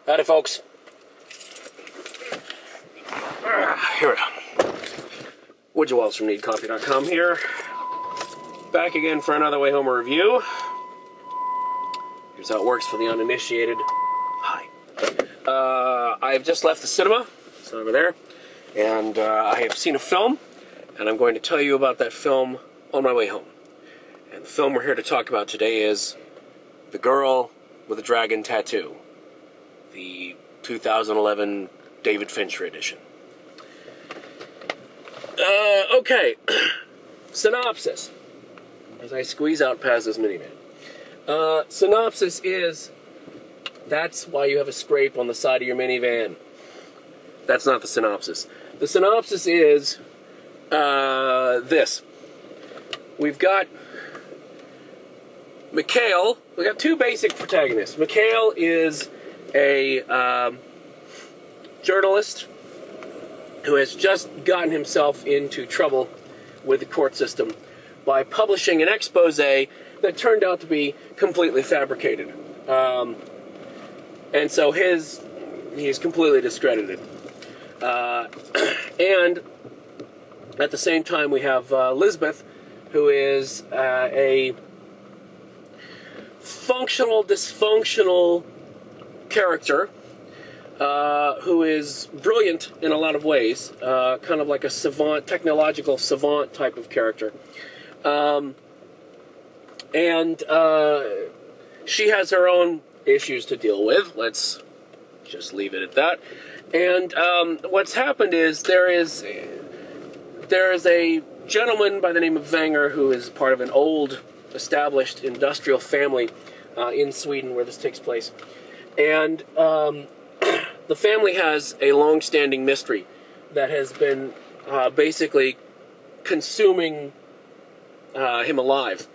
Howdy, folks. Here we go. Would you Wells from NeedCoffee.com here. Back again for another Wayhomer review. Here's how it works for the uninitiated. Hi. I have just left the cinema. It's over there. And I have seen a film. And I'm going to tell you about that film on my way home. And the film we're here to talk about today is The Girl with a Dragon Tattoo. The 2011 David Fincher edition. Okay. Synopsis. As I squeeze out past this minivan. Synopsis is, that's why you have a scrape on the side of your minivan. That's not the synopsis. The synopsis is this. We've got Mikhail. We've got two basic protagonists. Mikhail is a journalist who has just gotten himself into trouble with the court system by publishing an expose that turned out to be completely fabricated. And so he's completely discredited. And at the same time we have Lisbeth, who is a functional, dysfunctional character who is brilliant in a lot of ways, kind of like a savant, technological savant type of character. And she has her own issues to deal with. Let's just leave it at that. And what's happened is there is a gentleman by the name of Wenger who is part of an old, established industrial family in Sweden where this takes place. And the family has a long-standing mystery that has been basically consuming him alive.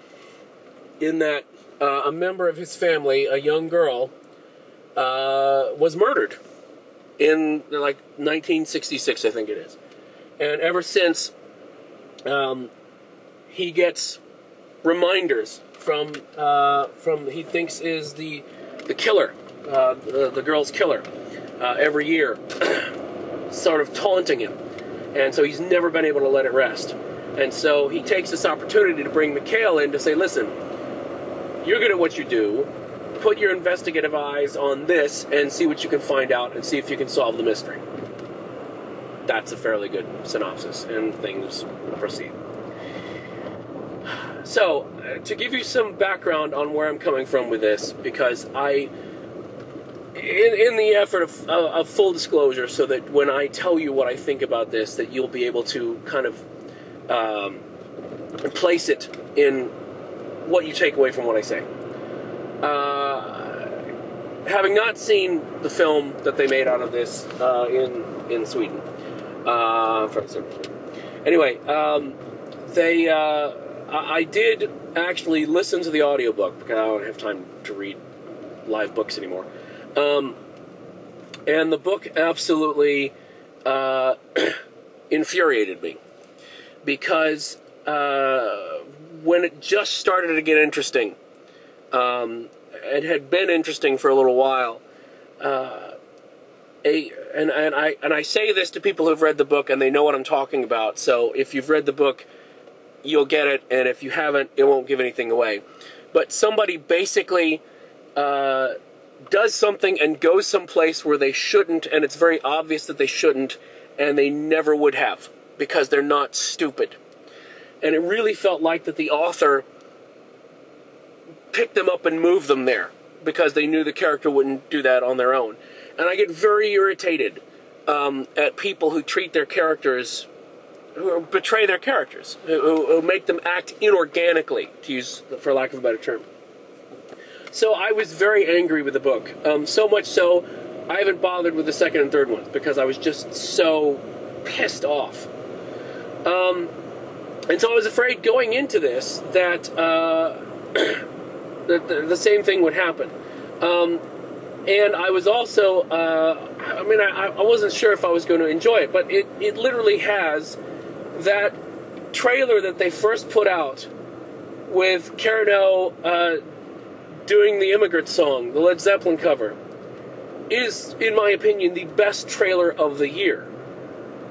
In that a member of his family, a young girl, was murdered in like 1966, I think it is. And ever since, he gets reminders from he thinks is the killer, the girl's killer, every year, sort of taunting him. And so he's never been able to let it rest. And so he takes this opportunity to bring Mikhail in to say, listen, you're good at what you do. Put your investigative eyes on this and see what you can find out and see if you can solve the mystery. That's a fairly good synopsis, and things proceed. So, to give you some background on where I'm coming from with this, because in the effort of full disclosure, so that when I tell you what I think about this, that you'll be able to kind of place it in what you take away from what I say. Having not seen the film that they made out of this in Sweden, anyway, I did actually listen to the audiobook because I don't have time to read live books anymore. And the book absolutely infuriated me because when it just started to get interesting, it had been interesting for a little while. And I say this to people who've read the book and they know what I'm talking about. So if you've read the book, you'll get it, and if you haven't, it won't give anything away. But somebody basically does something and goes someplace where they shouldn't, and it's very obvious that they shouldn't, and they never would have, because they're not stupid. And it really felt like that the author picked them up and moved them there, because they knew the character wouldn't do that on their own. And I get very irritated at people who treat their characters, who betray their characters, who make them act inorganically, to use, for lack of a better term. So I was very angry with the book. So much so, I haven't bothered with the second and third ones, because I was just so pissed off. And so I was afraid going into this that the same thing would happen. And I was also, I wasn't sure if I was going to enjoy it, but it literally has that trailer that they first put out with Carano doing the Immigrant song, the Led Zeppelin cover. is, in my opinion, the best trailer of the year.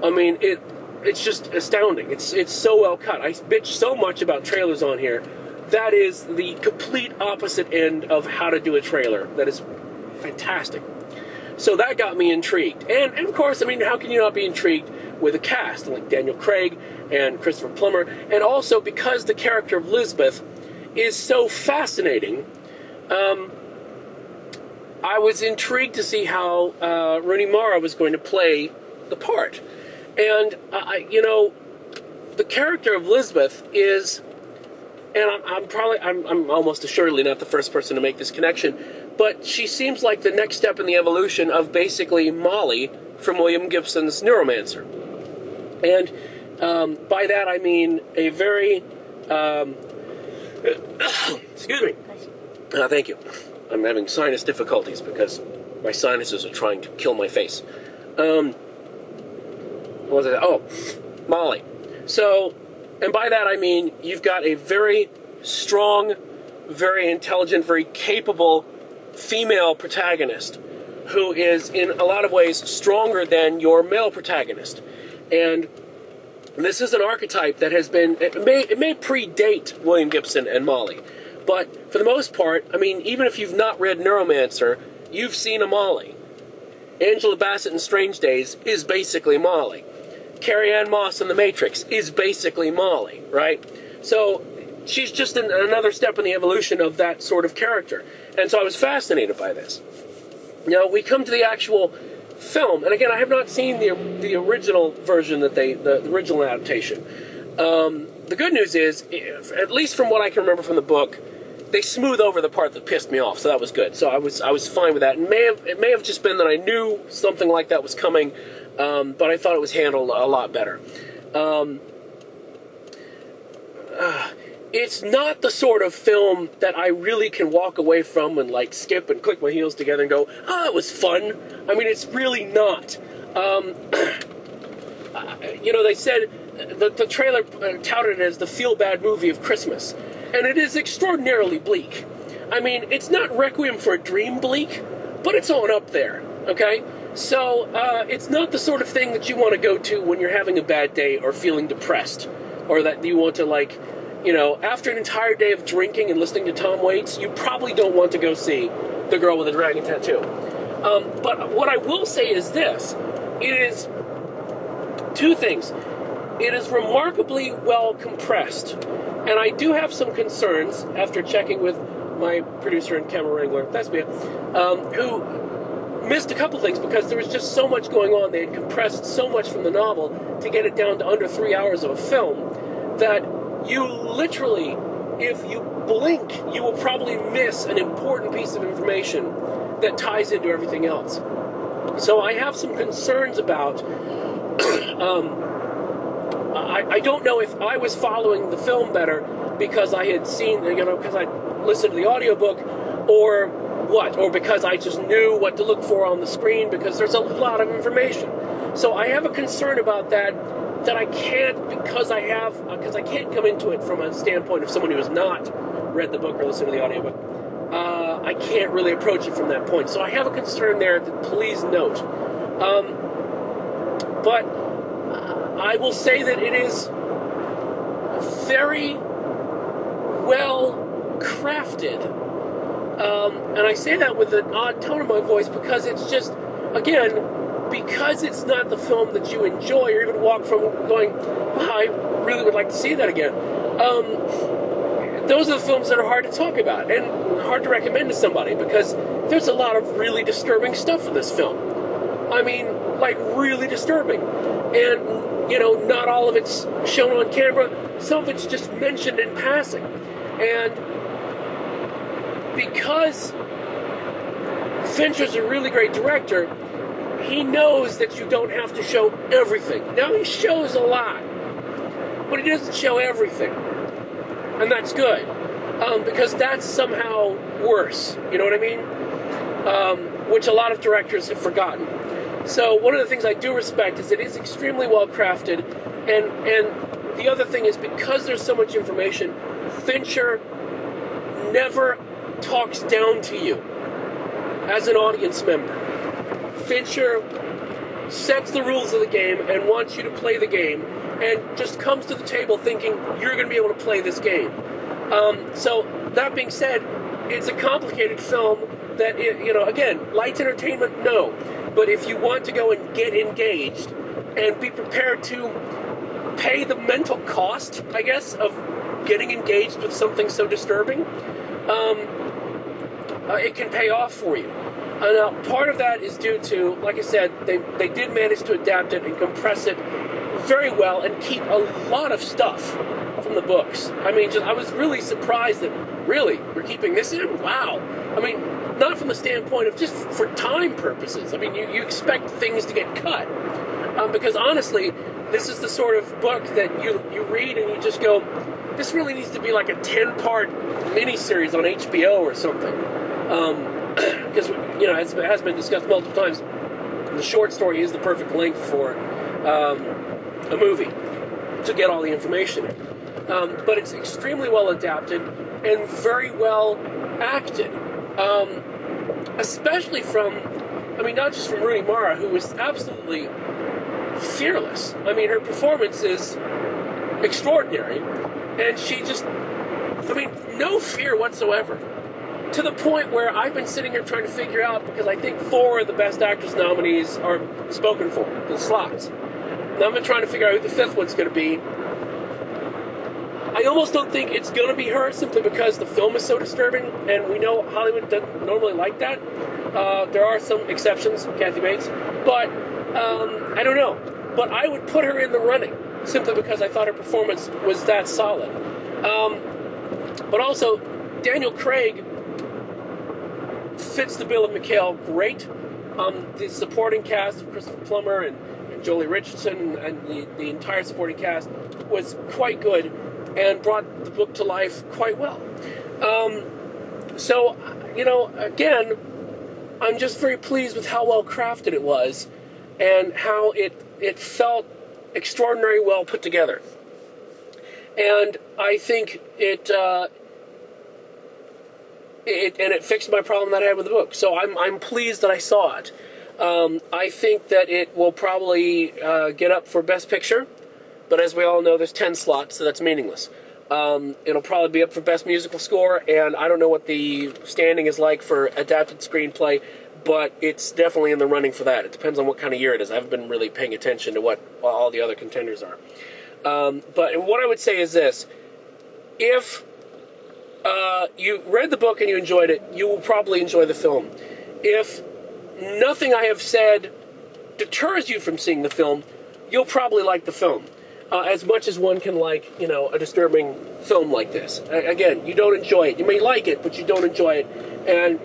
I mean, it's just astounding. It's so well cut. I bitch so much about trailers on here. That is the complete opposite end of how to do a trailer. That is fantastic. So that got me intrigued. And of course, I mean, how can you not be intrigued with a cast like Daniel Craig and Christopher Plummer? And also because the character of Lisbeth is so fascinating, I was intrigued to see how Rooney Mara was going to play the part. And, you know, the character of Lisbeth is, and I'm almost assuredly not the first person to make this connection, but she seems like the next step in the evolution of basically Molly from William Gibson's Neuromancer. And by that I mean a very, excuse me, thank you. I'm having sinus difficulties because my sinuses are trying to kill my face. What was it? Oh, Molly. So, and by that I mean you've got a very strong, very intelligent, very capable female protagonist who is in a lot of ways stronger than your male protagonist. And this is an archetype that has been, it may predate William Gibson and Molly, but for the most part, I mean, even if you've not read Neuromancer, you've seen a Molly. Angela Bassett in Strange Days is basically Molly. Carrie-Anne Moss in The Matrix is basically Molly, right? So she's just another step in the evolution of that sort of character. And so I was fascinated by this. Now, we come to the actual film, and again, I have not seen the original version that the original adaptation. The good news is, at least from what I can remember from the book, they smooth over the part that pissed me off, so that was good. So I was fine with that. It may have just been that I knew something like that was coming, but I thought it was handled a lot better. It's not the sort of film that I really can walk away from and like skip and click my heels together and go, "Ah, it was fun." I mean, it's really not. You know, they said the trailer touted it as the feel-bad movie of Christmas, and it is extraordinarily bleak. I mean, it's not Requiem for a Dream bleak, but it's on up there, okay? So, it's not the sort of thing that you want to go to when you're having a bad day or feeling depressed, or that you want to, like, you know, after an entire day of drinking and listening to Tom Waits, you probably don't want to go see The Girl with a Dragon Tattoo. But what I will say is this. It is two things. It is remarkably well compressed. And I do have some concerns after checking with my producer and camera wrangler, Thespia, who missed a couple things because there was just so much going on. They had compressed so much from the novel to get it down to under 3 hours of a film that you literally, if you blink, you will probably miss an important piece of information that ties into everything else. So I have some concerns about, I don't know if I was following the film better because I had seen, you know, because I listened to the audiobook, or what, or because I just knew what to look for on the screen, because there's a lot of information. So I have a concern about that I can't, because I can't come into it from a standpoint of someone who has not read the book or listened to the audiobook. I can't really approach it from that point. So I have a concern there that please note. But I will say that it is very well crafted. And I say that with an odd tone in my voice because it's just, again, because it's not the film that you enjoy or even walk from going, wow, I really would like to see that again. Those are the films that are hard to talk about and hard to recommend to somebody because there's a lot of really disturbing stuff in this film. I mean, like, really disturbing. And, you know, not all of it's shown on camera. Some of it's just mentioned in passing. And because Fincher's a really great director, he knows that you don't have to show everything. Now, he shows a lot, but he doesn't show everything. And that's good, because that's somehow worse, you know what I mean? Which a lot of directors have forgotten. So one of the things I do respect is it is extremely well crafted, and the other thing is because there's so much information, Fincher never talks down to you as an audience member. Fincher sets the rules of the game and wants you to play the game, and just comes to the table thinking you're going to be able to play this game. So that being said, it's a complicated film that, again, light entertainment, no. But if you want to go and get engaged and be prepared to pay the mental cost, I guess, of getting engaged with something so disturbing, it can pay off for you. Now, part of that is due to, like I said, they did manage to adapt it and compress it very well and keep a lot of stuff from the books. I mean, I was really surprised that, really, we're keeping this in? Wow. I mean, not from the standpoint of just for time purposes. I mean, you expect things to get cut. Because honestly, this is the sort of book that you read and you just go, this really needs to be like a 10-part miniseries on HBO or something. Because, as it has been discussed multiple times, the short story is the perfect length for a movie to get all the information in. But it's extremely well adapted and very well acted. Especially from, not just from Rooney Mara, who was absolutely fearless. I mean, her performance is extraordinary. And she just, no fear whatsoever. To the point where I've been sitting here trying to figure out, because I think 4 of the Best Actress nominees are spoken for, the slots. Now I've been trying to figure out who the 5th one's going to be. I almost don't think it's going to be her, simply because the film is so disturbing, and we know Hollywood doesn't normally like that. There are some exceptions, Kathy Bates, but I don't know. But I would put her in the running, simply because I thought her performance was that solid. But also, Daniel Craig fits the bill of McHale great. The supporting cast of Christopher Plummer and Jolie Richardson and the entire supporting cast was quite good and brought the book to life quite well. So, again, I'm just very pleased with how well crafted it was and how it felt extraordinarily well put together. And I think it fixed my problem that I had with the book. So I'm pleased that I saw it. I think that it will probably get up for Best Picture, but as we all know, there's 10 slots, so that's meaningless. It'll probably be up for Best Musical Score, and I don't know what the standing is like for Adapted Screenplay, but it's definitely in the running for that. It depends on what kind of year it is. I haven't been really paying attention to what all the other contenders are. But what I would say is this. If you read the book and you enjoyed it, you will probably enjoy the film. If nothing I have said deters you from seeing the film, you'll probably like the film. As much as one can like, a disturbing film like this. Again, you don't enjoy it. You may like it, but you don't enjoy it. And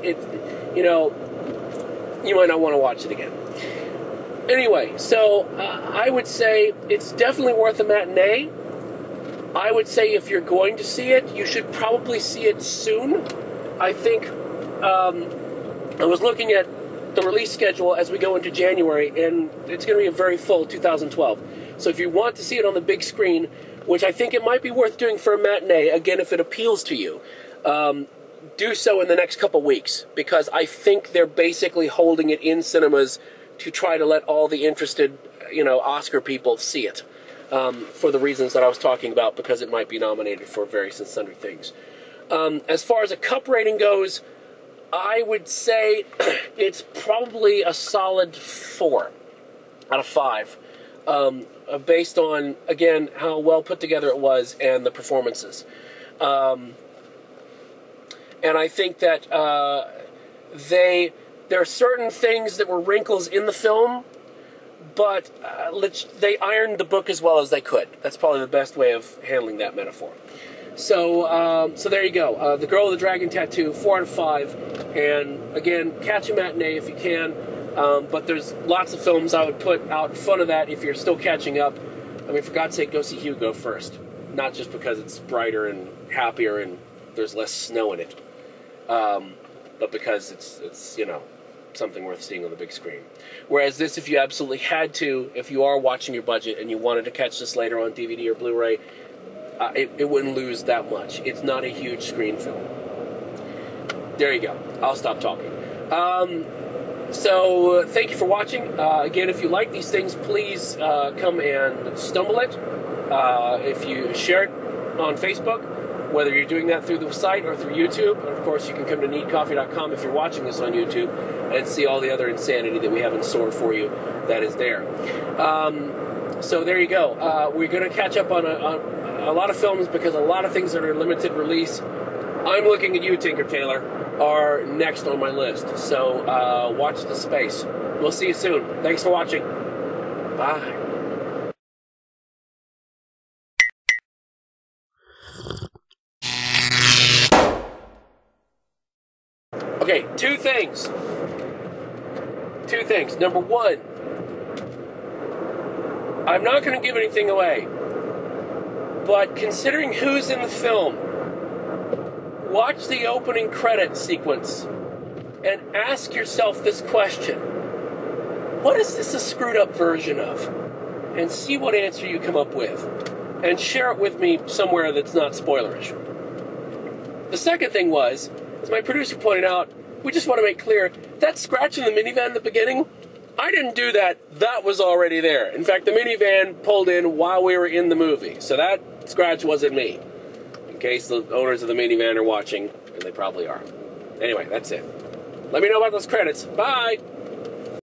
you might not want to watch it again. Anyway, so I would say it's definitely worth a matinee. I would say if you're going to see it, you should probably see it soon. I think I was looking at the release schedule as we go into January, and it's going to be a very full 2012. So if you want to see it on the big screen, which I think it might be worth doing for a matinee, again, if it appeals to you, do so in the next couple weeks, because I think they're basically holding it in cinemas to try to let all the interested, Oscar people see it, for the reasons that I was talking about, because it might be nominated for various and sundry things. As far as a cup rating goes, I would say it's probably a solid 4 out of 5, based on, again, how well put together it was and the performances. And I think that there are certain things that were wrinkles in the film, but they ironed the book as well as they could. That's probably the best way of handling that metaphor. So there you go. The Girl with the Dragon Tattoo, 4 out of 5. And again, catch a matinee if you can. But there's lots of films I would put out in front of that if you're still catching up. For God's sake, go see Hugo first. Not just because it's brighter and happier and there's less snow in it, but because it's something worth seeing on the big screen. Whereas this, if you absolutely had to, if you are watching your budget and you wanted to catch this later on DVD or Blu-ray, it wouldn't lose that much. It's not a huge screen film. There you go. I'll stop talking. So thank you for watching. Again, if you like these things, please come and stumble it. If you share it on Facebook, whether you're doing that through the site or through YouTube. And of course, you can come to neatcoffee.com if you're watching this on YouTube and see all the other insanity that we have in store for you that is there. So there you go. We're going to catch up on a lot of films because a lot of things that are limited release, I'm looking at you, Tinker Tailor, are next on my list. So watch the space. We'll see you soon. Thanks for watching. Bye. Okay, two things. Number one, I'm not going to give anything away, but considering who's in the film, watch the opening credits sequence and ask yourself this question: what is this a screwed up version of? And see what answer you come up with. And share it with me somewhere that's not spoilerish. The second thing was, as my producer pointed out, we just want to make clear, that scratch in the minivan in the beginning, I didn't do that. That was already there. In fact, the minivan pulled in while we were in the movie. So that scratch wasn't me. In case the owners of the minivan are watching, and they probably are. Anyway, that's it. Let me know about those credits. Bye!